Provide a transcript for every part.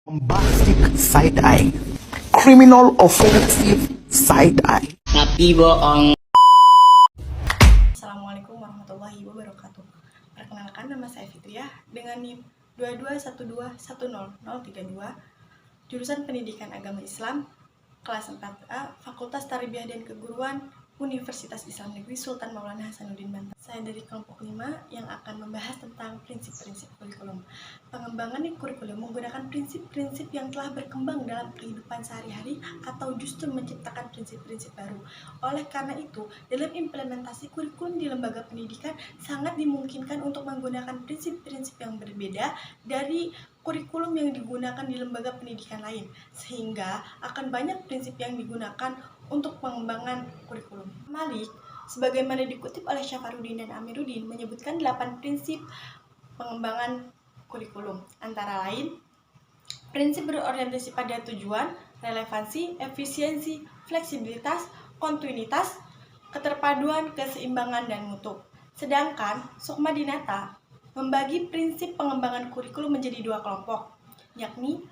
Bombastic side-eye, criminal offensive side-eye. Tapi bohong. Assalamualaikum warahmatullahi wabarakatuh. Perkenalkan, nama saya Fitriah dengan NIM 221210032, jurusan Pendidikan Agama Islam, kelas 4A, Fakultas Tarbiyah dan Keguruan, Universitas Islam Negeri Sultan Maulana Hasanuddin Banten. Saya dari kelompok 5 yang akan membahas tentang prinsip-prinsip kurikulum. Pengembangan kurikulum menggunakan prinsip-prinsip yang telah berkembang dalam kehidupan sehari-hari atau justru menciptakan prinsip-prinsip baru. Oleh karena itu, dalam implementasi kurikulum di lembaga pendidikan sangat dimungkinkan untuk menggunakan prinsip-prinsip yang berbeda dari kurikulum yang digunakan di lembaga pendidikan lain, sehingga akan banyak prinsip yang digunakan untuk pengembangan kurikulum. Malik, sebagaimana dikutip oleh Syafarudin dan Amiruddin, menyebutkan 8 prinsip pengembangan kurikulum, antara lain prinsip berorientasi pada tujuan, relevansi, efisiensi, fleksibilitas, kontinuitas, keterpaduan, keseimbangan, dan mutu. Sedangkan Sukma Dinata membagi prinsip pengembangan kurikulum menjadi 2 kelompok, yakni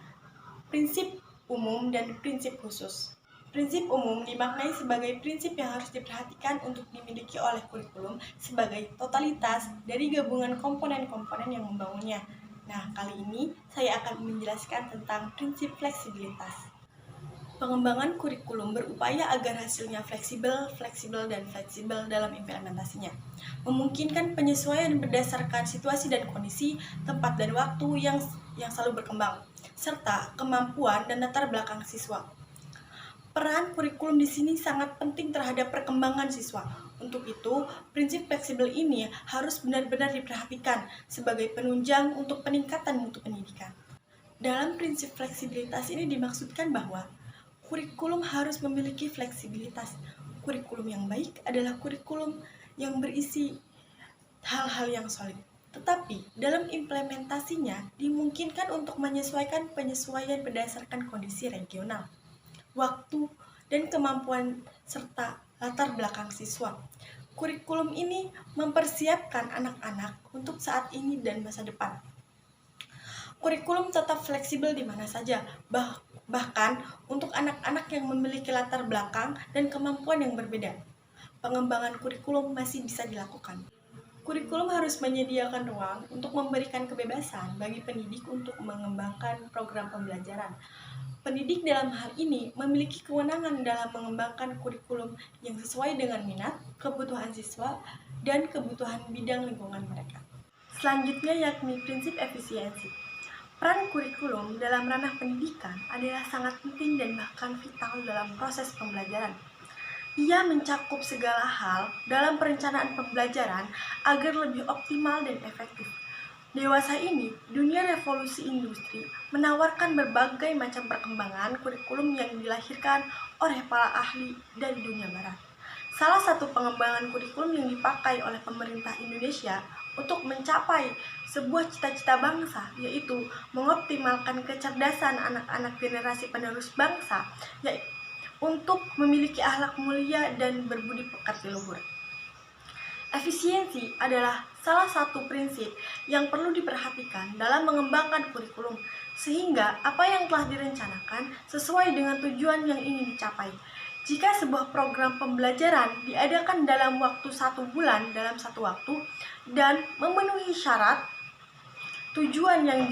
prinsip umum dan prinsip khusus. Prinsip umum dimaknai sebagai prinsip yang harus diperhatikan untuk dimiliki oleh kurikulum sebagai totalitas dari gabungan komponen-komponen yang membangunnya. Nah, kali ini saya akan menjelaskan tentang prinsip fleksibilitas. Pengembangan kurikulum berupaya agar hasilnya fleksibel dalam implementasinya. Memungkinkan penyesuaian berdasarkan situasi dan kondisi, tempat dan waktu yang selalu berkembang, serta kemampuan dan latar belakang siswa. Peran kurikulum di sini sangat penting terhadap perkembangan siswa. Untuk itu, prinsip fleksibel ini harus benar-benar diperhatikan sebagai penunjang untuk peningkatan mutu pendidikan. Dalam prinsip fleksibilitas ini dimaksudkan bahwa kurikulum harus memiliki fleksibilitas. Kurikulum yang baik adalah kurikulum yang berisi hal-hal yang solid. Tetapi dalam implementasinya dimungkinkan untuk menyesuaikan penyesuaian berdasarkan kondisi regional, waktu, dan kemampuan serta latar belakang siswa. Kurikulum ini mempersiapkan anak-anak untuk saat ini dan masa depan. Kurikulum tetap fleksibel di mana saja, bahkan untuk anak-anak yang memiliki latar belakang dan kemampuan yang berbeda. Pengembangan kurikulum masih bisa dilakukan. Kurikulum harus menyediakan ruang untuk memberikan kebebasan bagi pendidik untuk mengembangkan program pembelajaran. Pendidik dalam hal ini memiliki kewenangan dalam mengembangkan kurikulum yang sesuai dengan minat, kebutuhan siswa, dan kebutuhan bidang lingkungan mereka. Selanjutnya yakni prinsip efisiensi. Peran kurikulum dalam ranah pendidikan adalah sangat penting dan bahkan vital dalam proses pembelajaran. Ia mencakup segala hal dalam perencanaan pembelajaran agar lebih optimal dan efektif. Dewasa ini, dunia revolusi industri menawarkan berbagai macam perkembangan kurikulum yang dilahirkan oleh para ahli dari dunia barat. Salah satu pengembangan kurikulum yang dipakai oleh pemerintah Indonesia untuk mencapai sebuah cita-cita bangsa, yaitu mengoptimalkan kecerdasan anak-anak generasi penerus bangsa, yaitu untuk memiliki akhlak mulia dan berbudi pekerti luhur. Efisiensi adalah salah satu prinsip yang perlu diperhatikan dalam mengembangkan kurikulum, sehingga apa yang telah direncanakan sesuai dengan tujuan yang ingin dicapai. Jika sebuah program pembelajaran diadakan dalam waktu 1 bulan dalam satu waktu dan memenuhi syarat tujuan yang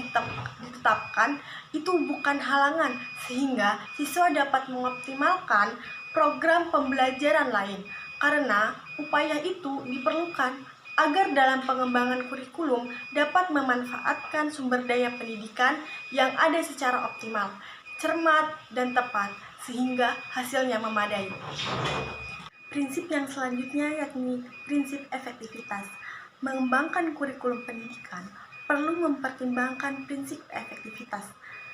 ditetapkan, itu bukan halangan sehingga siswa dapat mengoptimalkan program pembelajaran lain. Karena upaya itu diperlukan agar dalam pengembangan kurikulum dapat memanfaatkan sumber daya pendidikan yang ada secara optimal, cermat, dan tepat, sehingga hasilnya memadai. Prinsip yang selanjutnya yakni prinsip efektivitas. Mengembangkan kurikulum pendidikan perlu mempertimbangkan prinsip efektivitas.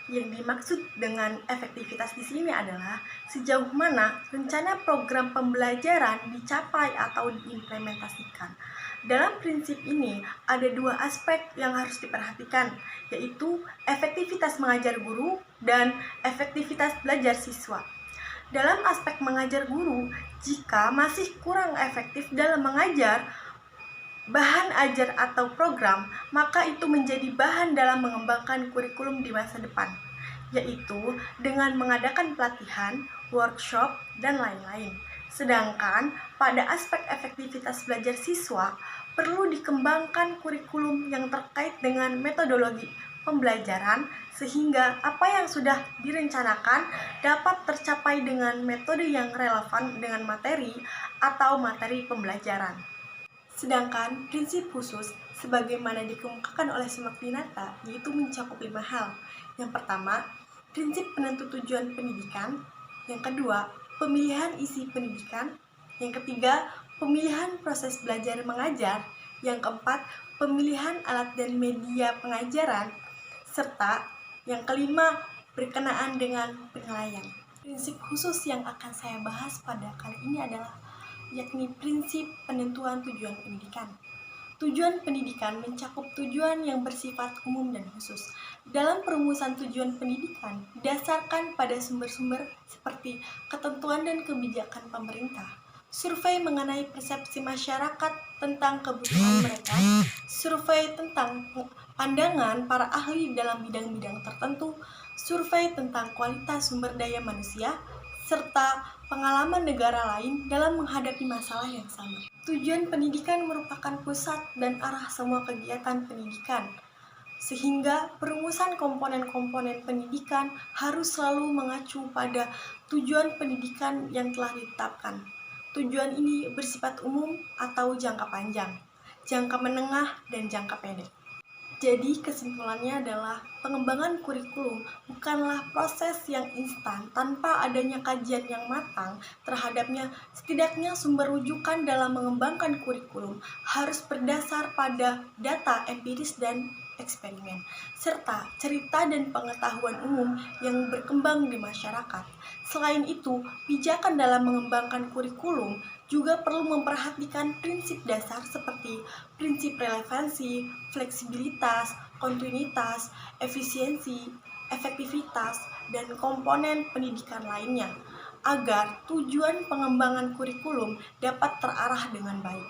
Yang dimaksud dengan efektivitas di sini adalah sejauh mana rencana program pembelajaran dicapai atau diimplementasikan. Dalam prinsip ini ada 2 aspek yang harus diperhatikan, yaitu efektivitas mengajar guru dan efektivitas belajar siswa. Dalam aspek mengajar guru, jika masih kurang efektif dalam mengajar bahan ajar atau program, maka itu menjadi bahan dalam mengembangkan kurikulum di masa depan. yaitu dengan mengadakan pelatihan, workshop, dan lain-lain. Sedangkan pada aspek efektivitas belajar siswa, perlu dikembangkan kurikulum yang terkait dengan metodologi pembelajaran sehingga apa yang sudah direncanakan dapat tercapai dengan metode yang relevan dengan materi atau materi pembelajaran. Sedangkan prinsip khusus sebagaimana dikemukakan oleh Sumakdinata yaitu mencakup 5 hal. Yang pertama, prinsip penentu tujuan pendidikan. Yang kedua, pemilihan isi pendidikan. Yang ketiga, pemilihan proses belajar mengajar. Yang keempat, pemilihan alat dan media pengajaran. Serta yang kelima, berkenaan dengan penilaian. Prinsip khusus yang akan saya bahas pada kali ini adalah yakni prinsip penentuan tujuan pendidikan. Tujuan pendidikan mencakup tujuan yang bersifat umum dan khusus. Dalam perumusan tujuan pendidikan, didasarkan pada sumber-sumber seperti ketentuan dan kebijakan pemerintah, survei mengenai persepsi masyarakat tentang kebutuhan mereka, survei tentang pandangan para ahli dalam bidang-bidang tertentu, survei tentang kualitas sumber daya manusia, serta pengalaman negara lain dalam menghadapi masalah yang sama. Tujuan pendidikan merupakan pusat dan arah semua kegiatan pendidikan, sehingga perumusan komponen-komponen pendidikan harus selalu mengacu pada tujuan pendidikan yang telah ditetapkan. Tujuan ini bersifat umum atau jangka panjang, jangka menengah, dan jangka pendek. Jadi kesimpulannya adalah pengembangan kurikulum bukanlah proses yang instan tanpa adanya kajian yang matang terhadapnya. Setidaknya sumber rujukan dalam mengembangkan kurikulum harus berdasar pada data empiris dan eksperimen, serta cerita dan pengetahuan umum yang berkembang di masyarakat. Selain itu, pijakan dalam mengembangkan kurikulum juga perlu memperhatikan prinsip dasar seperti prinsip relevansi, fleksibilitas, kontinuitas, efisiensi, efektivitas, dan komponen pendidikan lainnya, agar tujuan pengembangan kurikulum dapat terarah dengan baik.